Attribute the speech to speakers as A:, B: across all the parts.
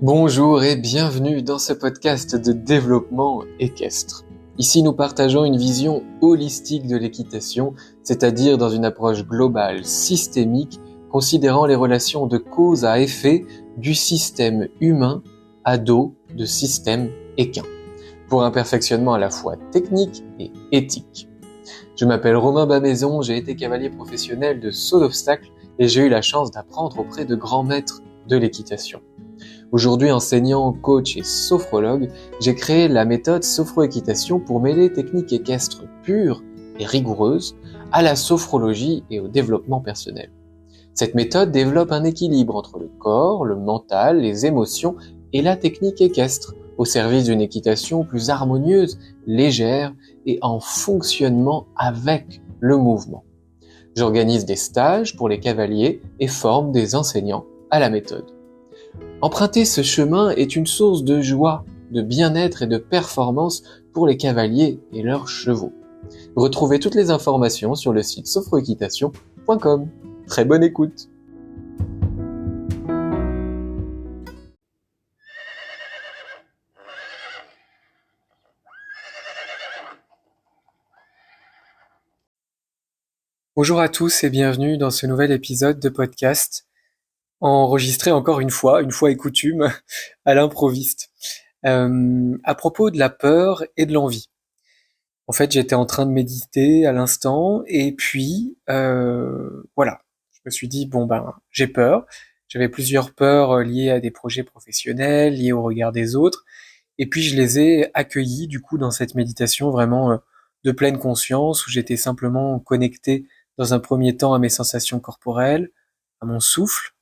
A: Bonjour et bienvenue dans ce podcast de développement équestre. Ici, nous partageons une vision holistique de l'équitation, c'est-à-dire dans une approche globale, systémique, considérant les relations de cause à effet du système humain à dos de système équin, pour un perfectionnement à la fois technique et éthique. Je m'appelle Romain Bamaison, j'ai été cavalier professionnel de saut d'obstacles et j'ai eu la chance d'apprendre auprès de grands maîtres de l'équitation. Aujourd'hui, enseignant, coach et sophrologue, j'ai créé la méthode sophroéquitation pour mêler techniques équestres pures et rigoureuses à la sophrologie et au développement personnel. Cette méthode développe un équilibre entre le corps, le mental, les émotions et la technique équestre au service d'une équitation plus harmonieuse, légère et en fonctionnement avec le mouvement. J'organise des stages pour les cavaliers et forme des enseignants à la méthode. Emprunter ce chemin est une source de joie, de bien-être et de performance pour les cavaliers et leurs chevaux. Retrouvez toutes les informations sur le site sophroéquitation.com. Très bonne écoute! Bonjour à tous et bienvenue dans ce nouvel épisode de podcast, enregistré encore une fois et coutume, à l'improviste, à propos de la peur et de l'envie. En fait, j'étais en train de méditer à l'instant et puis voilà, je me suis dit j'ai peur. J'avais plusieurs peurs liées à des projets professionnels, liées au regard des autres, et puis je les ai accueillies du coup dans cette méditation vraiment de pleine conscience où j'étais simplement connecté dans un premier temps à mes sensations corporelles, à mon souffle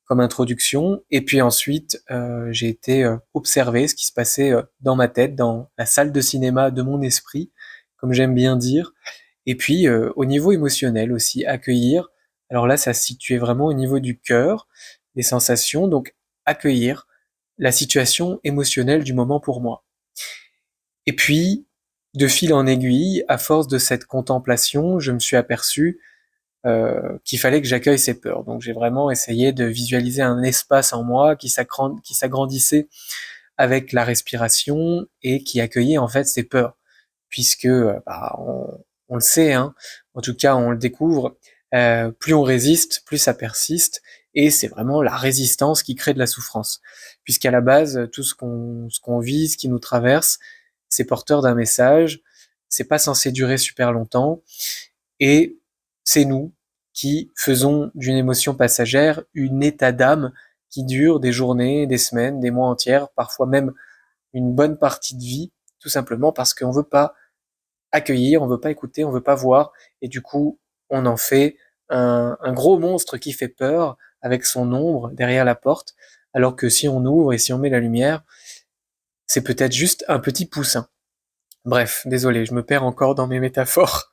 A: comme introduction, et puis ensuite j'ai été observer ce qui se passait dans ma tête, dans la salle de cinéma de mon esprit, comme j'aime bien dire, et puis au niveau émotionnel aussi, accueillir. Alors là, ça se situait vraiment au niveau du cœur, des sensations, donc accueillir la situation émotionnelle du moment pour moi. Et puis, de fil en aiguille, à force de cette contemplation, je me suis aperçu qu'il fallait que j'accueille ces peurs. Donc j'ai vraiment essayé de visualiser un espace en moi qui s'agrandissait avec la respiration et qui accueillait en fait ces peurs. Puisque on le sait, hein, en tout cas on le découvre, plus on résiste, plus ça persiste, et c'est vraiment la résistance qui crée de la souffrance. Puisqu'à la base, tout ce qu'on vit, ce qui nous traverse, c'est porteur d'un message, c'est pas censé durer super longtemps, et c'est nous qui faisons d'une émotion passagère une état d'âme qui dure des journées, des semaines, des mois entières, parfois même une bonne partie de vie, tout simplement parce qu'on veut pas accueillir, on veut pas écouter, on veut pas voir, et du coup, on en fait un gros monstre qui fait peur avec son ombre derrière la porte, alors que si on ouvre et si on met la lumière, c'est peut-être juste un petit poussin. Bref, désolé, je me perds encore dans mes métaphores,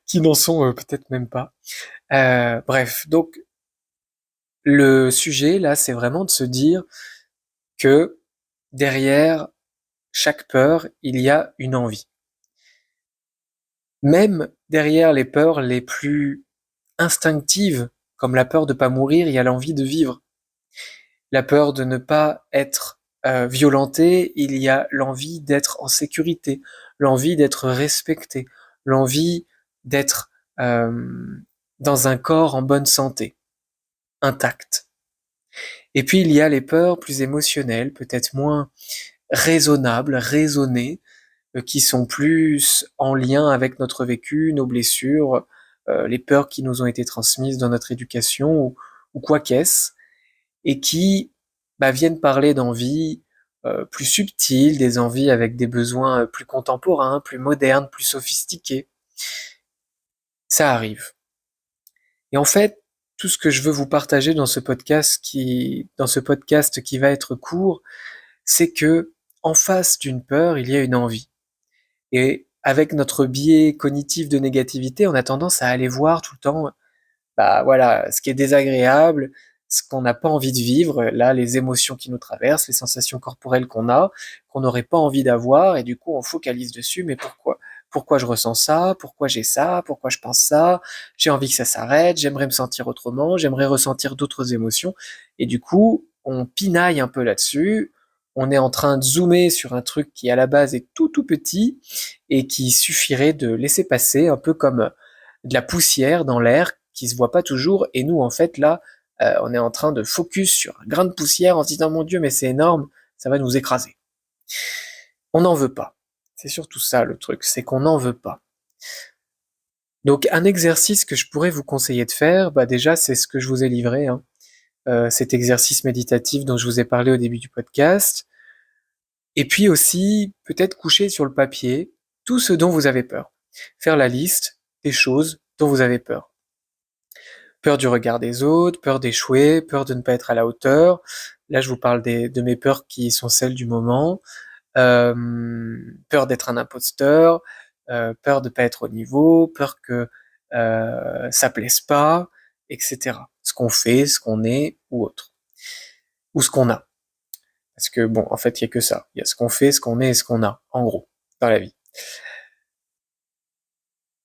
A: qui n'en sont peut-être même pas. Bref, donc le sujet là, c'est vraiment de se dire que derrière chaque peur, il y a une envie. Même derrière les peurs les plus instinctives, comme la peur de pas mourir, il y a l'envie de vivre. La peur de ne pas être violenté, il y a l'envie d'être en sécurité, l'envie d'être respecté, l'envie d'être dans un corps en bonne santé, intact. Et puis il y a les peurs plus émotionnelles, peut-être moins raisonnables, raisonnées, qui sont plus en lien avec notre vécu, nos blessures, les peurs qui nous ont été transmises dans notre éducation ou quoi qu'est-ce, et qui viennent parler d'envies plus subtiles, des envies avec des besoins plus contemporains, plus modernes, plus sophistiqués. Ça arrive. Et en fait, tout ce que je veux vous partager dans ce podcast qui va être court, c'est que en face d'une peur, il y a une envie. Et avec notre biais cognitif de négativité, on a tendance à aller voir tout le temps, ce qui est désagréable, ce qu'on n'a pas envie de vivre, là, les émotions qui nous traversent, les sensations corporelles qu'on a, qu'on n'aurait pas envie d'avoir, et du coup, on focalise dessus, mais pourquoi? Pourquoi je ressens ça? Pourquoi j'ai ça? Pourquoi je pense ça? J'ai envie que ça s'arrête, j'aimerais me sentir autrement, j'aimerais ressentir d'autres émotions, et du coup, on pinaille un peu là-dessus, on est en train de zoomer sur un truc qui à la base est tout petit et qui suffirait de laisser passer un peu comme de la poussière dans l'air qui se voit pas toujours et nous en fait là on est en train de focus sur un grain de poussière en se disant mon Dieu mais c'est énorme, ça va nous écraser. On n'en veut pas. C'est surtout ça le truc, c'est qu'on n'en veut pas. Donc un exercice que je pourrais vous conseiller de faire, bah déjà c'est ce que je vous ai livré, hein. Cet exercice méditatif dont je vous ai parlé au début du podcast. Et puis aussi, peut-être coucher sur le papier tout ce dont vous avez peur. Faire la liste des choses dont vous avez peur. Peur du regard des autres, peur d'échouer, peur de ne pas être à la hauteur. Là, je vous parle de mes peurs qui sont celles du moment. Peur d'être un imposteur, peur de ne pas être au niveau, peur que ça plaise pas, etc. Ce qu'on fait, ce qu'on est ou autre. Ou ce qu'on a. Parce que bon, en fait, il y a que ça. Il y a ce qu'on fait, ce qu'on est et ce qu'on a, en gros, dans la vie.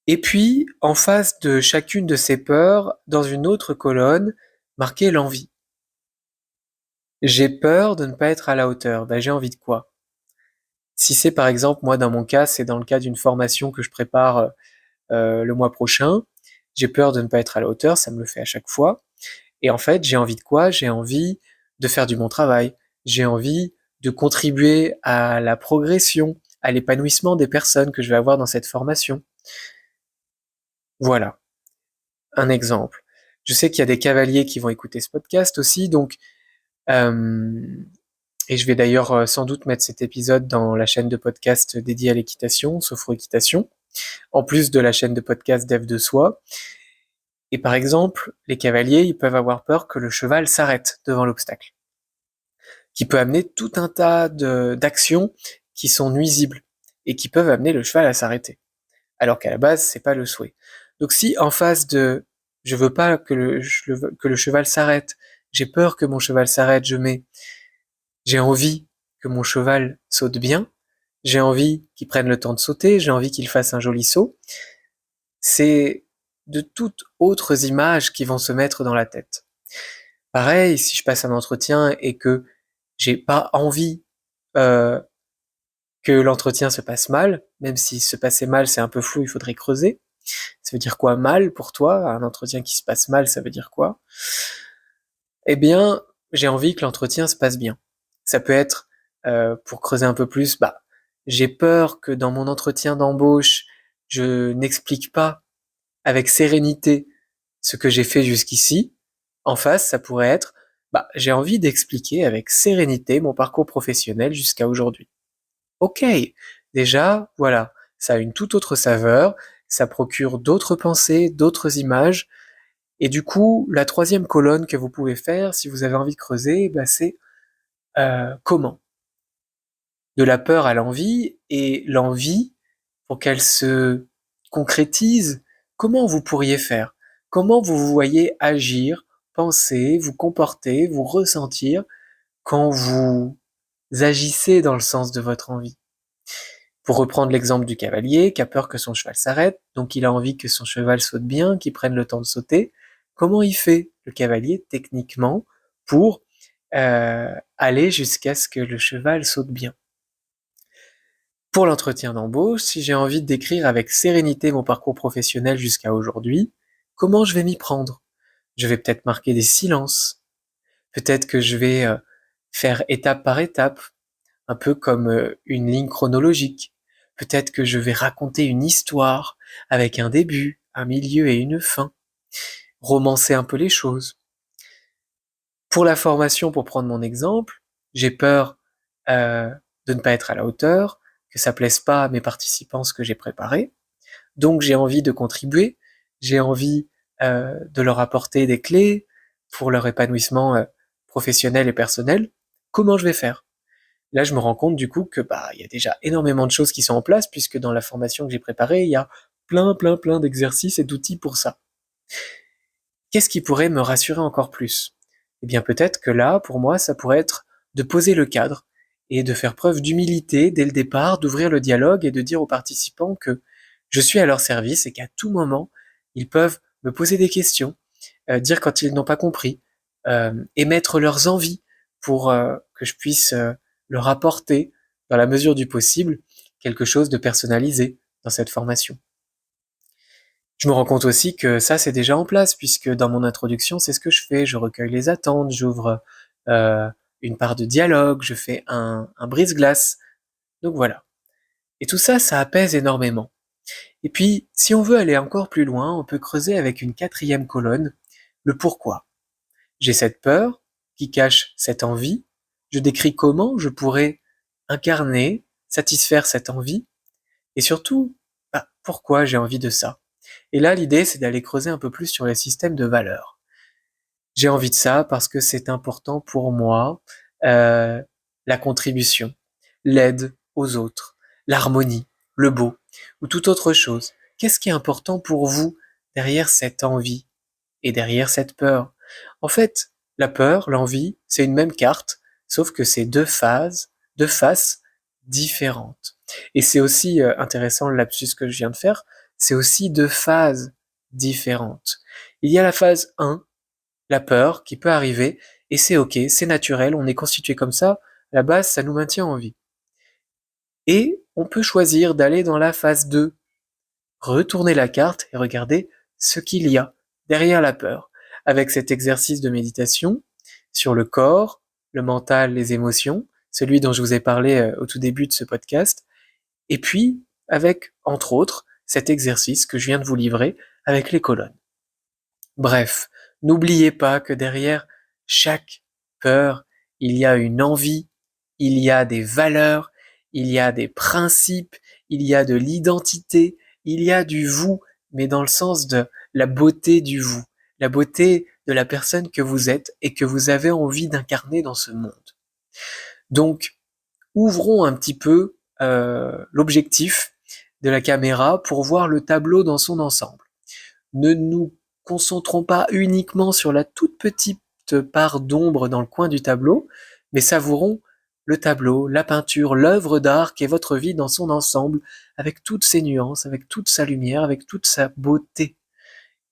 A: Et puis, en face de chacune de ces peurs, dans une autre colonne, marquez l'envie. J'ai peur de ne pas être à la hauteur. Ben, j'ai envie de quoi? Si c'est par exemple, moi dans mon cas, c'est dans le cas d'une formation que je prépare le mois prochain, j'ai peur de ne pas être à la hauteur, ça me le fait à chaque fois. Et en fait, j'ai envie de quoi? J'ai envie de faire du bon travail. J'ai envie de contribuer à la progression, à l'épanouissement des personnes que je vais avoir dans cette formation. Voilà, un exemple. Je sais qu'il y a des cavaliers qui vont écouter ce podcast aussi, donc et je vais d'ailleurs sans doute mettre cet épisode dans la chaîne de podcast dédiée à l'équitation, Sophro Équitation, en plus de la chaîne de podcast Dev de Soi. Et par exemple, les cavaliers, ils peuvent avoir peur que le cheval s'arrête devant l'obstacle, qui peut amener tout un tas d'actions qui sont nuisibles et qui peuvent amener le cheval à s'arrêter. Alors qu'à la base, c'est pas le souhait. Donc si en face de je veux pas que le cheval s'arrête, j'ai peur que mon cheval s'arrête, je mets j'ai envie que mon cheval saute bien, j'ai envie qu'il prenne le temps de sauter, j'ai envie qu'il fasse un joli saut, c'est de toutes autres images qui vont se mettre dans la tête. Pareil, si je passe un entretien et que j'ai pas envie euh, que l'entretien se passe mal, même si se passer mal c'est un peu flou, il faudrait creuser. Ça veut dire quoi mal pour toi? Un entretien qui se passe mal, ça veut dire quoi? Eh bien, j'ai envie que l'entretien se passe bien. Ça peut être, pour creuser un peu plus, bah, j'ai peur que dans mon entretien d'embauche, je n'explique pas avec sérénité ce que j'ai fait jusqu'ici. En face, ça pourrait être, bah, j'ai envie d'expliquer avec sérénité mon parcours professionnel jusqu'à aujourd'hui. Ok, déjà, voilà, ça a une toute autre saveur, ça procure d'autres pensées, d'autres images, et du coup, la troisième colonne que vous pouvez faire, si vous avez envie de creuser, bah, c'est comment? De la peur à l'envie, et l'envie, pour qu'elle se concrétise, comment vous pourriez faire? Comment vous vous voyez agir, penser, vous comporter, vous ressentir quand vous agissez dans le sens de votre envie? Pour reprendre l'exemple du cavalier qui a peur que son cheval s'arrête, donc il a envie que son cheval saute bien, qu'il prenne le temps de sauter. Comment il fait, le cavalier, techniquement, pour aller jusqu'à ce que le cheval saute bien? Pour l'entretien d'embauche, si j'ai envie de décrire avec sérénité mon parcours professionnel jusqu'à aujourd'hui, comment je vais m'y prendre? Je vais peut-être marquer des silences. Peut-être que je vais faire étape par étape, un peu comme une ligne chronologique. Peut-être que je vais raconter une histoire avec un début, un milieu et une fin. Romancer un peu les choses. Pour la formation, pour prendre mon exemple, j'ai peur de ne pas être à la hauteur, que ça plaise pas à mes participants ce que j'ai préparé. Donc j'ai envie de contribuer, j'ai envie de leur apporter des clés pour leur épanouissement professionnel et personnel. Comment je vais faire? Là, je me rends compte du coup que bah il y a déjà énormément de choses qui sont en place puisque dans la formation que j'ai préparée, il y a plein d'exercices et d'outils pour ça. Qu'est-ce qui pourrait me rassurer encore plus? Eh bien peut-être que là, pour moi, ça pourrait être de poser le cadre et de faire preuve d'humilité dès le départ, d'ouvrir le dialogue et de dire aux participants que je suis à leur service et qu'à tout moment, ils peuvent me poser des questions, dire quand ils n'ont pas compris, émettre leurs envies pour que je puisse leur apporter, dans la mesure du possible, quelque chose de personnalisé dans cette formation. Je me rends compte aussi que ça, c'est déjà en place, puisque dans mon introduction, c'est ce que je fais. Je recueille les attentes, j'ouvre euh, une part de dialogue, je fais un brise-glace. Donc voilà. Et tout ça, ça apaise énormément. Et puis, si on veut aller encore plus loin, on peut creuser avec une quatrième colonne, le pourquoi. J'ai cette peur qui cache cette envie. Je décris comment je pourrais incarner, satisfaire cette envie. Et surtout, pourquoi j'ai envie de ça. Et là, l'idée, c'est d'aller creuser un peu plus sur les systèmes de valeurs. J'ai envie de ça parce que c'est important pour moi, la contribution, l'aide aux autres, l'harmonie, le beau, ou toute autre chose. Qu'est-ce qui est important pour vous derrière cette envie et derrière cette peur? En fait, la peur, l'envie, c'est une même carte, sauf que c'est deux faces différentes. Et c'est aussi intéressant le lapsus que je viens de faire, c'est aussi deux phases différentes. Il y a la phase 1, la peur qui peut arriver, et c'est ok, c'est naturel, on est constitué comme ça, à la base ça nous maintient en vie. Et on peut choisir d'aller dans la phase 2, retourner la carte et regarder ce qu'il y a derrière la peur, avec cet exercice de méditation sur le corps, le mental, les émotions, celui dont je vous ai parlé au tout début de ce podcast, et puis avec, entre autres, cet exercice que je viens de vous livrer avec les colonnes. Bref, n'oubliez pas que derrière chaque peur, il y a une envie, il y a des valeurs, il y a des principes, il y a de l'identité, il y a du vous, mais dans le sens de la beauté du vous, la beauté de la personne que vous êtes et que vous avez envie d'incarner dans ce monde. Donc, ouvrons un petit peu l'objectif de la caméra pour voir le tableau dans son ensemble. Ne nous concentrons pas uniquement sur la toute petite part d'ombre dans le coin du tableau, mais savourons le tableau, la peinture, l'œuvre d'art qui est votre vie dans son ensemble, avec toutes ses nuances, avec toute sa lumière, avec toute sa beauté.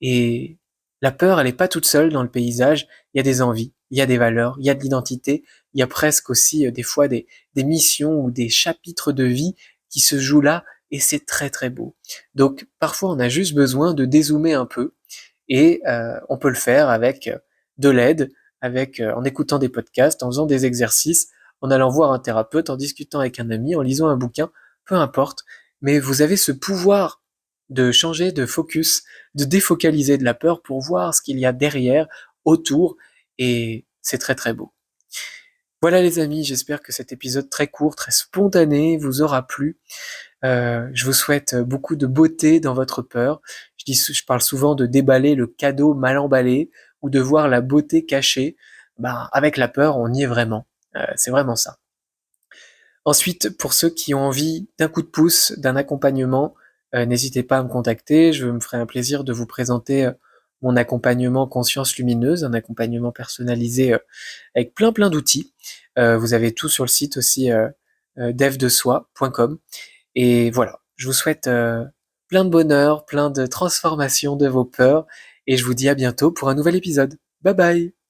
A: Et la peur, elle n'est pas toute seule dans le paysage, il y a des envies, il y a des valeurs, il y a de l'identité, il y a presque aussi des fois des missions ou des chapitres de vie qui se jouent là, et c'est très très beau. Donc parfois on a juste besoin de dézoomer un peu, et on peut le faire avec de l'aide, avec en écoutant des podcasts, en faisant des exercices, en allant voir un thérapeute, en discutant avec un ami, en lisant un bouquin, peu importe, mais vous avez ce pouvoir de changer de focus, de défocaliser de la peur pour voir ce qu'il y a derrière, autour, et c'est très très beau. Voilà les amis, j'espère que cet épisode très court, très spontané vous aura plu. Je vous souhaite beaucoup de beauté dans votre peur. Je parle souvent de déballer le cadeau mal emballé ou de voir la beauté cachée. Avec la peur, on y est vraiment. C'est vraiment ça. Ensuite, pour ceux qui ont envie d'un coup de pouce, d'un accompagnement, n'hésitez pas à me contacter. Je me ferai un plaisir de vous présenter mon accompagnement Conscience Lumineuse, un accompagnement personnalisé avec plein d'outils. Vous avez tout sur le site aussi devdesoi.com. Et voilà, je vous souhaite plein de bonheur, plein de transformation de vos peurs, et je vous dis à bientôt pour un nouvel épisode. Bye bye!